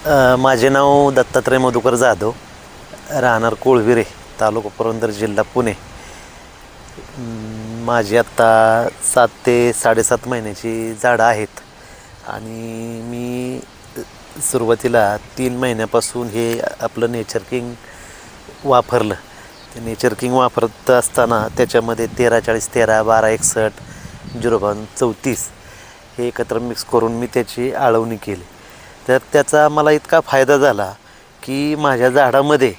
माझे नाव दत्तात्रय मधुकर जाधव, राहणार कोळविरे, तालुका पुरंदर, जिल्हा पुणे. माझी आत्ता 7 ते 7.5 महिन्याची झाडं आहेत आणि मी सुरुवातीला 3 महिन्यापासून हे आपलं नेचर किंग वापरलं. ते नेचर किंग वापरत असताना त्याच्यामध्ये 13-40-13, 12-61, 0-34 हे एकत्र मिक्स करून मी त्याची आळवणी केली. तर त्याचा मला इतका फायदा झाला की माझ्या झाडामध्ये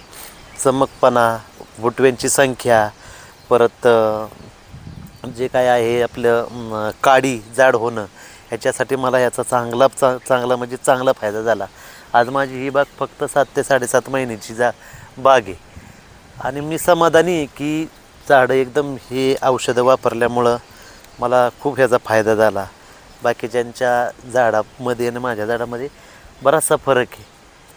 चमकपणा, फुटव्यांची संख्या, परत जे काय आहे आपलं काडी जाड होणं, ह्याच्यासाठी मला याचा चांगला म्हणजे चांगला फायदा झाला. आज माझी ही बाग फक्त 7 ते 7.5 महिन्याची बाग आहे आणि मी समाधानी आहे की झाडं एकदम हे औषधं वापरल्यामुळं मला खूप ह्याचा फायदा झाला. बाकीच्यांच्या झाडामध्ये आणि माझ्या झाडामध्ये बराचसा फरक आहे.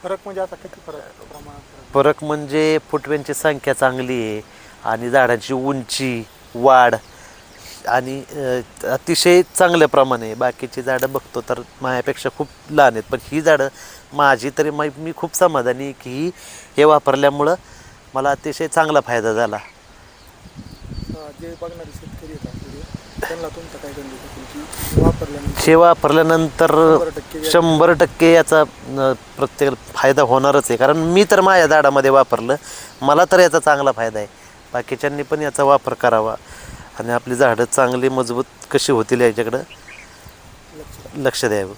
फरक म्हणजे आता किती फरक प्रमाणात? फरक म्हणजे फुटव्यांची संख्या चांगली आहे आणि झाडाची उंची, वाढ आणि अतिशय चांगल्या प्रमाणे. बाकीची झाडं बघतो तर माझ्यापेक्षा खूप लहान आहेत, पण ही झाडं माझी तरी मी खूप समाधानी आहे की हे वापरल्यामुळं मला अतिशय चांगला फायदा झाला. जे बघणारे शेतकरी आहेत त्यांना तुमचं काय वापरल्यानंतर हे वापरल्यानंतर 100% याचा प्रत्येक फायदा होणारच आहे. कारण मी तर माझ्या झाडामध्ये वापरलं, मला तर याचा चांगला फायदा आहे. बाकीच्यांनी पण याचा वापर करावा आणि आपली झाडं चांगली मजबूत कशी होतील याच्याकडं लक्ष द्यावं.